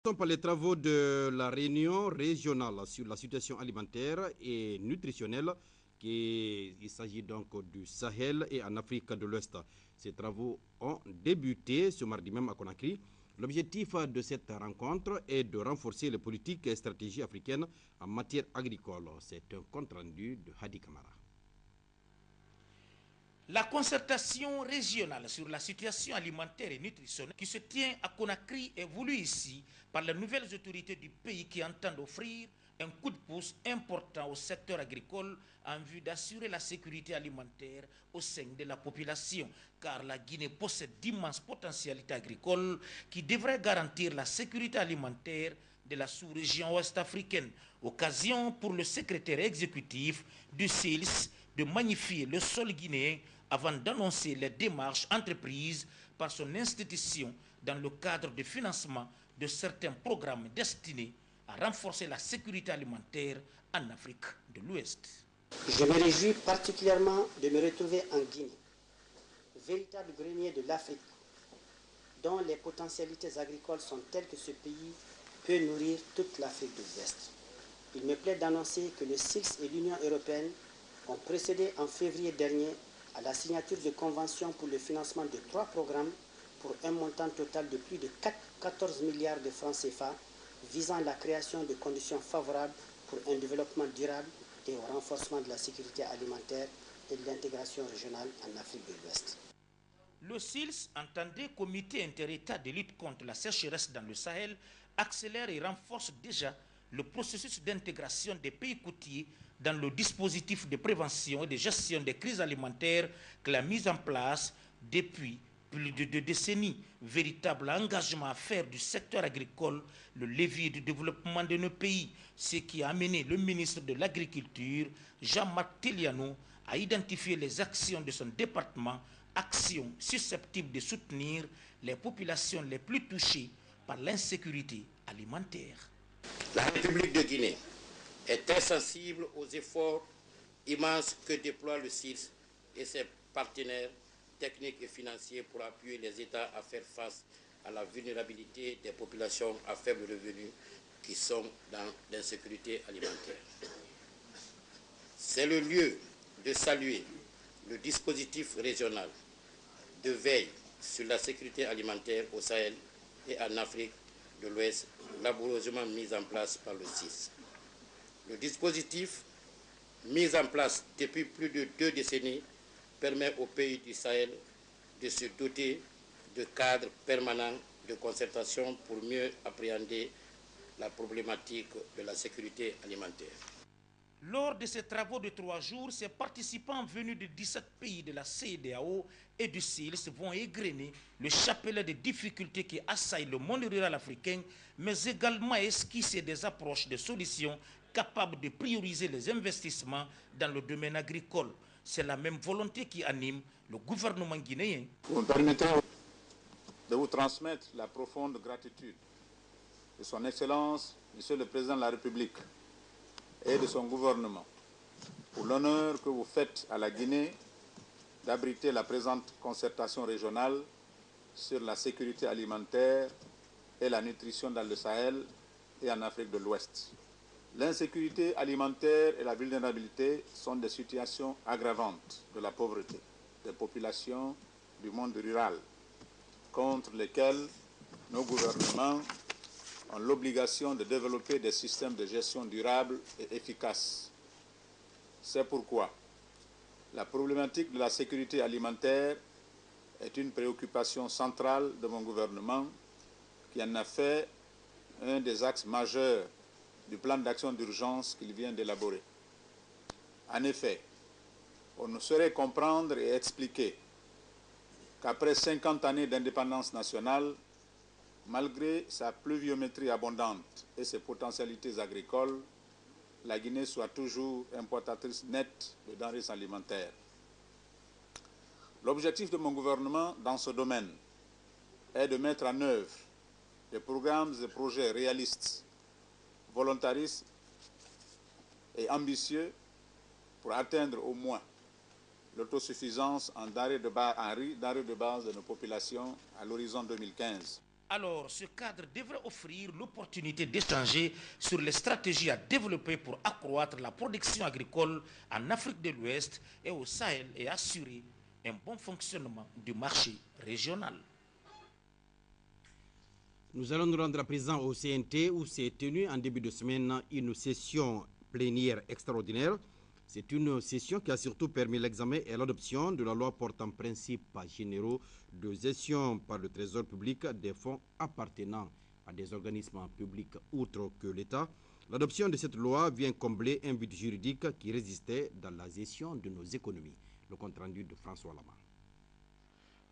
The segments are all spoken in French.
Par les travaux de la réunion régionale sur la situation alimentaire et nutritionnelle, il s'agit donc du Sahel et en Afrique de l'Ouest. Ces travaux ont débuté ce mardi même à Conakry. L'objectif de cette rencontre est de renforcer les politiques et stratégies africaines en matière agricole. C'est un compte rendu de Hadi Kamara. La concertation régionale sur la situation alimentaire et nutritionnelle qui se tient à Conakry est voulue ici par les nouvelles autorités du pays qui entendent offrir un coup de pouce important au secteur agricole en vue d'assurer la sécurité alimentaire au sein de la population, car la Guinée possède d'immenses potentialités agricoles qui devraient garantir la sécurité alimentaire de la sous-région ouest-africaine. Occasion pour le secrétaire exécutif du CILS de magnifier le sol guinéen avant d'annoncer les démarches entreprises par son institution dans le cadre de financement de certains programmes destinés à renforcer la sécurité alimentaire en Afrique de l'Ouest. Je me réjouis particulièrement de me retrouver en Guinée, véritable grenier de l'Afrique, dont les potentialités agricoles sont telles que ce pays peut nourrir toute l'Afrique de l'Ouest. Il me plaît d'annoncer que le CILS et l'Union européenne ont procédé en février dernier à la signature de conventions pour le financement de 3 programmes pour un montant total de plus de 14 milliards de francs CFA visant la création de conditions favorables pour un développement durable et au renforcement de la sécurité alimentaire et de l'intégration régionale en Afrique de l'Ouest. Le CILS, entendé Comité interétat de lutte contre la sécheresse dans le Sahel, accélère et renforce déjà le processus d'intégration des pays côtiers dans le dispositif de prévention et de gestion des crises alimentaires qu'il a mis en place depuis plus de 2 décennies. Véritable engagement à faire du secteur agricole le levier du développement de nos pays, ce qui a amené le ministre de l'Agriculture, Jean-Marc Teliano, à identifier les actions de son département, actions susceptibles de soutenir les populations les plus touchées par l'insécurité alimentaire. La République de Guinée est très sensible aux efforts immenses que déploient le CILS et ses partenaires techniques et financiers pour appuyer les États à faire face à la vulnérabilité des populations à faible revenu qui sont dans l'insécurité alimentaire. C'est le lieu de saluer le dispositif régional de veille sur la sécurité alimentaire au Sahel et en Afrique de l'Ouest, laborieusement mis en place par le CILS. Le dispositif, mis en place depuis plus de 2 décennies, permet aux pays du Sahel de se doter de cadres permanents de concertation pour mieux appréhender la problématique de la sécurité alimentaire. Lors de ces travaux de 3 jours, ces participants venus de 17 pays de la CEDEAO et du CILS vont égrener le chapelet des difficultés qui assaillent le monde rural africain, mais également esquisser des approches de solutions capables de prioriser les investissements dans le domaine agricole. C'est la même volonté qui anime le gouvernement guinéen. Vous me permettez de vous transmettre la profonde gratitude de son Excellence, Monsieur le Président de la République, et de son gouvernement pour l'honneur que vous faites à la Guinée d'abriter la présente concertation régionale sur la sécurité alimentaire et la nutrition dans le Sahel et en Afrique de l'Ouest. L'insécurité alimentaire et la vulnérabilité sont des situations aggravantes de la pauvreté des populations du monde rural contre lesquelles nos gouvernements ont l'obligation de développer des systèmes de gestion durables et efficaces. C'est pourquoi la problématique de la sécurité alimentaire est une préoccupation centrale de mon gouvernement qui en a fait un des axes majeurs du plan d'action d'urgence qu'il vient d'élaborer. En effet, on ne saurait comprendre et expliquer qu'après 50 années d'indépendance nationale, malgré sa pluviométrie abondante et ses potentialités agricoles, la Guinée soit toujours importatrice nette de denrées alimentaires. L'objectif de mon gouvernement dans ce domaine est de mettre en œuvre des programmes et projets réalistes, volontaristes et ambitieux pour atteindre au moins l'autosuffisance en denrées de base de nos populations à l'horizon 2015. Alors, ce cadre devrait offrir l'opportunité d'échanger sur les stratégies à développer pour accroître la production agricole en Afrique de l'Ouest et au Sahel et assurer un bon fonctionnement du marché régional. Nous allons nous rendre à présent au CNT où s'est tenue en début de semaine une session plénière extraordinaire. C'est une session qui a surtout permis l'examen et l'adoption de la loi portant principes généraux de gestion par le Trésor public des fonds appartenant à des organismes publics outre que l'État. L'adoption de cette loi vient combler un vide juridique qui résistait dans la gestion de nos économies. Le compte-rendu de François Lama.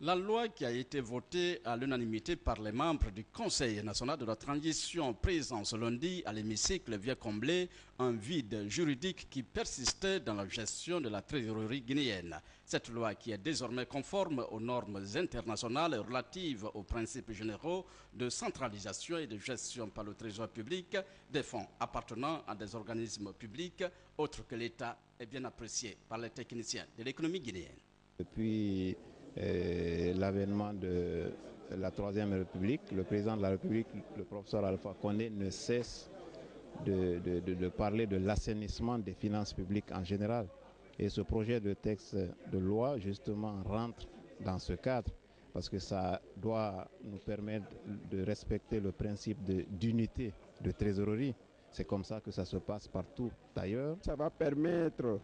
La loi qui a été votée à l'unanimité par les membres du Conseil national de la transition présent ce lundi à l'hémicycle vient combler un vide juridique qui persistait dans la gestion de la trésorerie guinéenne. Cette loi qui est désormais conforme aux normes internationales relatives aux principes généraux de centralisation et de gestion par le Trésor public des fonds appartenant à des organismes publics autres que l'État est bien appréciée par les techniciens de l'économie guinéenne. Depuis l'avènement de la Troisième République, le président de la République, le professeur Alpha Condé, ne cesse de parler de l'assainissement des finances publiques en général. Et ce projet de texte de loi, justement, rentre dans ce cadre, parce que ça doit nous permettre de respecter le principe d'unité de trésorerie. C'est comme ça que ça se passe partout d'ailleurs. Ça va permettre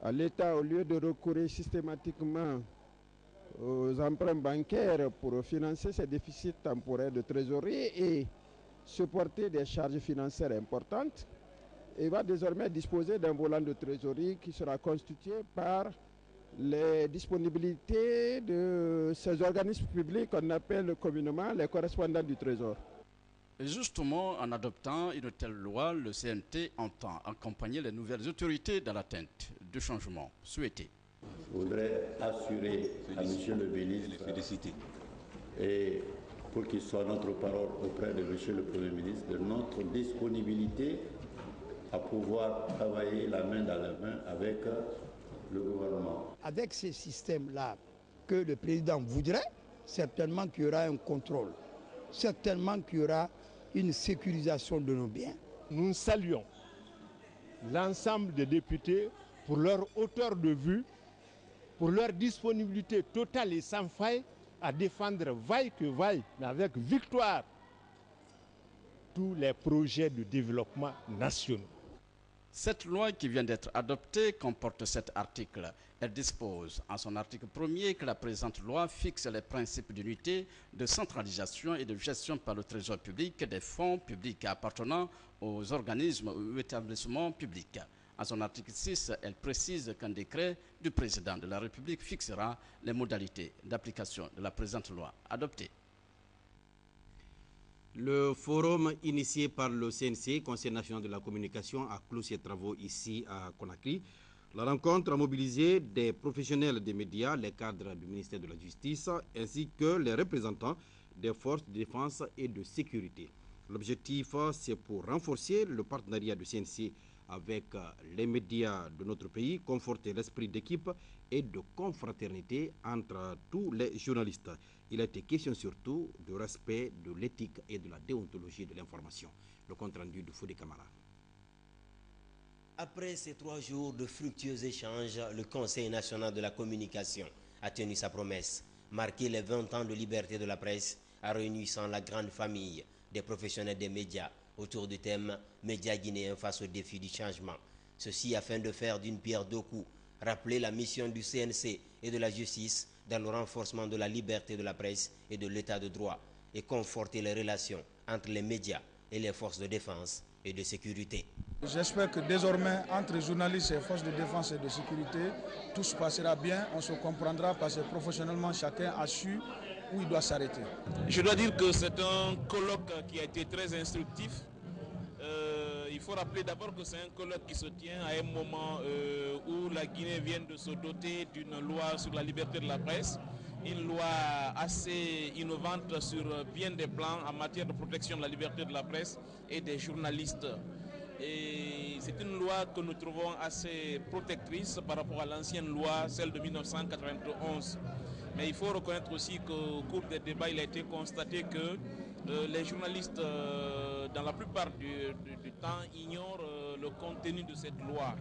à l'État, au lieu de recourir systématiquement aux emprunts bancaires pour financer ses déficits temporaires de trésorerie et supporter des charges financières importantes, il va désormais disposer d'un volant de trésorerie qui sera constitué par les disponibilités de ces organismes publics qu'on appelle communément les correspondants du Trésor. Et justement, en adoptant une telle loi, le CNT entend accompagner les nouvelles autorités dans l'atteinte du changement souhaité. Je voudrais assurer à M. le ministre et pour qu'il soit notre parole auprès de M. le Premier ministre de notre disponibilité à pouvoir travailler la main dans la main avec le gouvernement. Avec ces systèmes-là que le président voudrait, certainement qu'il y aura un contrôle, certainement qu'il y aura une sécurisation de nos biens. Nous saluons l'ensemble des députés pour leur hauteur de vue, pour leur disponibilité totale et sans faille à défendre vaille que vaille, mais avec victoire, tous les projets de développement nationaux. Cette loi qui vient d'être adoptée comporte 7 articles. Elle dispose en son article 1er que la présente loi fixe les principes d'unité, de centralisation et de gestion par le Trésor public des fonds publics appartenant aux organismes ou établissements publics. En son article 6, elle précise qu'un décret du président de la République fixera les modalités d'application de la présente loi adoptée. Le forum initié par le CNC, Conseil national de la communication, a clos ses travaux ici à Conakry. La rencontre a mobilisé des professionnels des médias, les cadres du ministère de la Justice, ainsi que les représentants des forces de défense et de sécurité. L'objectif, c'est pour renforcer le partenariat du CNC avec les médias de notre pays, conforter l'esprit d'équipe et de confraternité entre tous les journalistes. Il a été question surtout du respect de l'éthique et de la déontologie de l'information. Le compte-rendu de Foudé Camara. Après ces 3 jours de fructueux échanges, le Conseil national de la communication a tenu sa promesse, marquer les 20 ans de liberté de la presse en réunissant la grande famille des professionnels des médias autour du thème « Médias guinéens face au défi du changement ». Ceci afin de faire d'une pierre 2 coups, rappeler la mission du CNC et de la justice dans le renforcement de la liberté de la presse et de l'état de droit et conforter les relations entre les médias et les forces de défense et de sécurité. J'espère que désormais, entre journalistes et forces de défense et de sécurité, tout se passera bien, on se comprendra parce que professionnellement, chacun a su où il doit s'arrêter. Je dois dire que c'est un colloque qui a été très instructif. Il faut rappeler d'abord que c'est un colloque qui se tient à un moment où la Guinée vient de se doter d'une loi sur la liberté de la presse, une loi assez innovante sur bien des plans en matière de protection de la liberté de la presse et des journalistes. Et c'est une loi que nous trouvons assez protectrice par rapport à l'ancienne loi, celle de 1991. Mais il faut reconnaître aussi qu'au cours des débats, il a été constaté que les journalistes, dans la plupart du temps, ignorent le contenu de cette loi.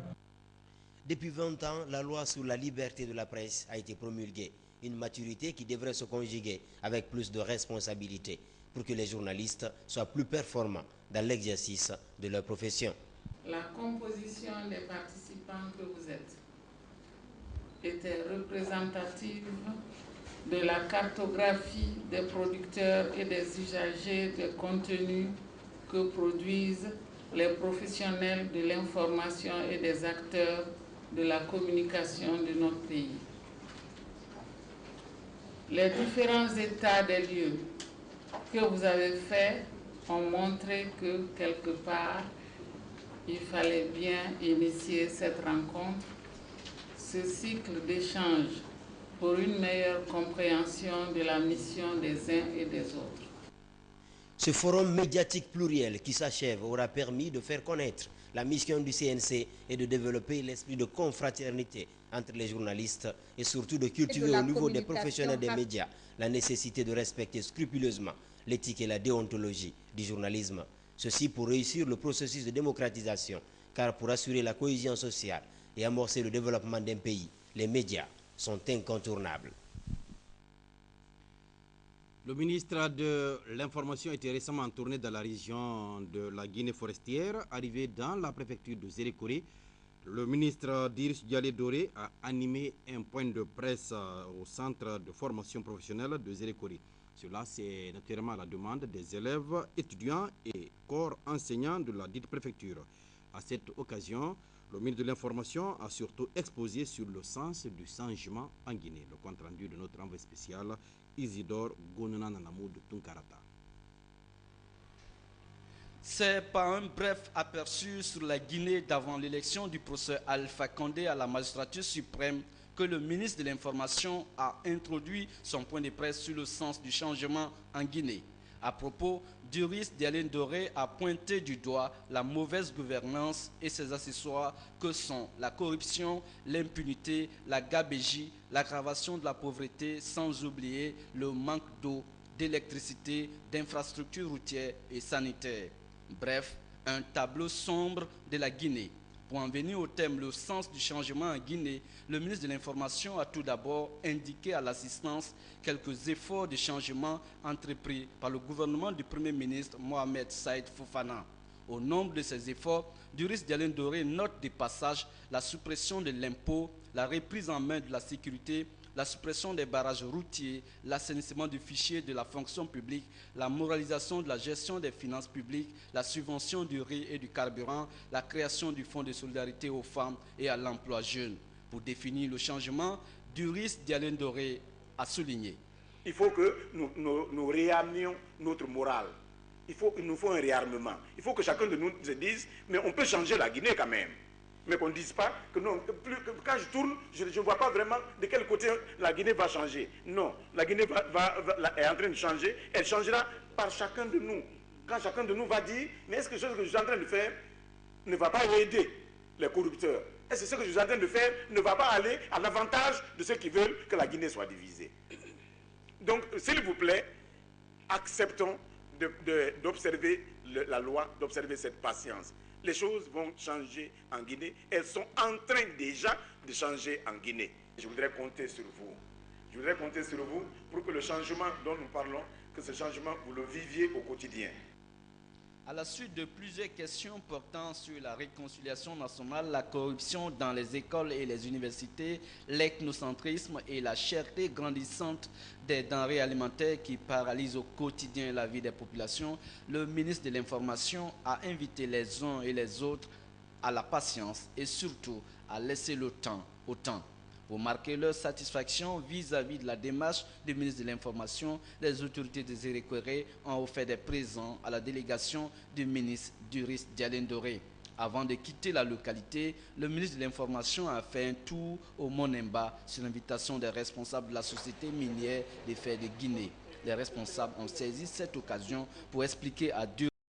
Depuis 20 ans, la loi sur la liberté de la presse a été promulguée. Une maturité qui devrait se conjuguer avec plus de responsabilités pour que les journalistes soient plus performants dans l'exercice de leur profession. La composition des participants que vous êtes était représentative de la cartographie des producteurs et des usagers de contenus que produisent les professionnels de l'information et des acteurs de la communication de notre pays. Les différents états des lieux que vous avez faits ont montré que quelque part, il fallait bien initier cette rencontre, ce cycle d'échange pour une meilleure compréhension de la mission des uns et des autres. Ce forum médiatique pluriel qui s'achève aura permis de faire connaître la mission du CNC et de développer l'esprit de confraternité entre les journalistes et surtout de cultiver au niveau des professionnels des médias la nécessité de respecter scrupuleusement l'éthique et la déontologie du journalisme. Ceci pour réussir le processus de démocratisation, car pour assurer la cohésion sociale et amorcer le développement d'un pays, les médias sont incontournables. Le ministre de l'Information était récemment en tournée dans la région de la Guinée forestière. Arrivé dans la préfecture de Zérékoré, le ministre Driss Dialé Doré a animé un point de presse au centre de formation professionnelle de Zérékoré. Cela, c'est naturellement à la demande des élèves, étudiants et corps enseignants de la dite préfecture. À cette occasion, le ministre de l'Information a surtout exposé sur le sens du changement en Guinée. Le compte rendu de notre envoyé spécial, Isidore Gonunananamou de Tunkarata. C'est par un bref aperçu sur la Guinée d'avant l'élection du professeur Alpha Condé à la magistrature suprême que le ministre de l'Information a introduit son point de presse sur le sens du changement en Guinée. À propos, Driss Dialé Doré a pointé du doigt la mauvaise gouvernance et ses accessoires que sont la corruption, l'impunité, la gabegie, l'aggravation de la pauvreté, sans oublier le manque d'eau, d'électricité, d'infrastructures routières et sanitaires. Bref, un tableau sombre de la Guinée. Pour en venir au thème le sens du changement en Guinée, le ministre de l'Information a tout d'abord indiqué à l'assistance quelques efforts de changement entrepris par le gouvernement du Premier ministre Mohamed Saïd Fofana. Au nombre de ces efforts, Driss Dialé Doré note des passages la suppression de l'impôt, la reprise en main de la sécurité, la suppression des barrages routiers, l'assainissement du fichier de la fonction publique, la moralisation de la gestion des finances publiques, la subvention du riz et du carburant, la création du fonds de solidarité aux femmes et à l'emploi jeune. Pour définir le changement, Driss Dialé Doré a souligné. Il faut que nous réamenions notre morale. Il nous faut un réarmement. Il faut que chacun de nous se dise, mais on peut changer la Guinée quand même. Mais qu'on ne dise pas que non, quand je tourne, je ne vois pas vraiment de quel côté la Guinée va changer. Non, la Guinée est en train de changer, elle changera par chacun de nous. Quand chacun de nous va dire, mais est-ce que ce que je suis en train de faire ne va pas aider les corrupteurs? Est-ce que ce que je suis en train de faire ne va pas aller à l'avantage de ceux qui veulent que la Guinée soit divisée? Donc, s'il vous plaît, acceptons d'observer la loi, d'observer cette patience. Les choses vont changer en Guinée. Elles sont en train déjà de changer en Guinée. Je voudrais compter sur vous. Je voudrais compter sur vous pour que le changement dont nous parlons, que ce changement, vous le viviez au quotidien. À la suite de plusieurs questions portant sur la réconciliation nationale, la corruption dans les écoles et les universités, l'ethnocentrisme et la cherté grandissante des denrées alimentaires qui paralysent au quotidien la vie des populations, le ministre de l'Information a invité les uns et les autres à la patience et surtout à laisser le temps au temps. Pour marquer leur satisfaction vis-à-vis de la démarche du ministre de l'Information, les autorités de Zérékoré ont offert des présents à la délégation du ministre Driss Dialé Doré. Avant de quitter la localité, le ministre de l'Information a fait un tour au Monemba sur l'invitation des responsables de la société minière des Fers de Guinée. Les responsables ont saisi cette occasion pour expliquer à Driss